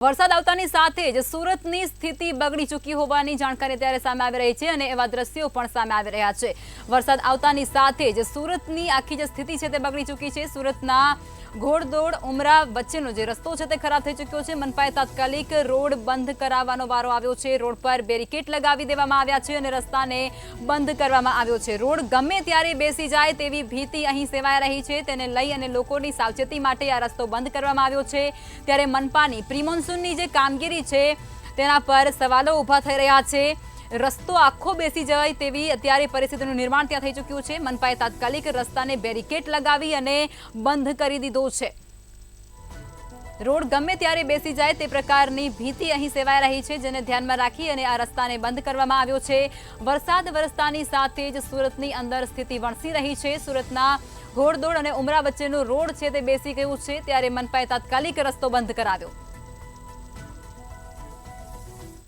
વરસાદ આવતાની સાથે જ સુરતની સ્થિતિ બગડી ચૂકી હોવાની જાણકારી અત્યારે સામે આવી રહી છે અને એવા દ્રશ્યો પણ સામે આવી રહ્યા છે। વરસાદ આવતાની સાથે જ સુરતની આખી જે સ્થિતિ છે તે બગડી ચૂકી છે। સુરતના ઘોડદોડ ઉમરા વચ્ચેનો જે રસ્તો છે તે ખરાબ થઈ ચૂક્યો છે। મનપાએ તાત્કાલિક રોડ બંધ કરાવવાનો વારો આવ્યો છે। રોડ પર બેરિકેડ લગાવી દેવામાં આવ્યા છે અને રસ્તાને બંધ કરવામાં આવ્યો છે। રોડ ગમે ત્યારે બેસી જાય તેવી ભીતિ અહીં સેવાઈ રહી છે। તેને લઈ અને લોકોની સાવચેતી માટે આ રસ્તો બંધ કરવામાં આવ્યો છે। ત્યારે મનપાની પ્રી-મોન્સૂનની જે કામગીરી છે તેના પર સવાલો ઊભા થઈ રહ્યા છે। રસ્તો આખો બેસી જાય તેવી અત્યારે પરિસ્થિતિનું નિર્માણ ત્યાં થઈ ચૂક્યું છે। મનપાએ તાત્કાલિક રસ્તાને બેરિકેડ લગાવી અને બંધ કરી દીધો છે। રોડ ગમે ત્યારે બેસી જાય તે પ્રકારની ભીતિ અહીં સેવાઈ રહી છે, જેને ધ્યાનમાં રાખી અને આ રસ્તાને બંધ કરવામાં આવ્યો છે। વરસાદ વરસતાની સાથે જ સુરતની અંદર સ્થિતિ વણસી રહી છે। સુરતના ઘોડદોડ અને ઉમરા વચ્ચેનો રોડ છે તે બેસી ગયું છે, ત્યારે મનપાએ તાત્કાલિક રસ્તો બંધ કરાવ્યો।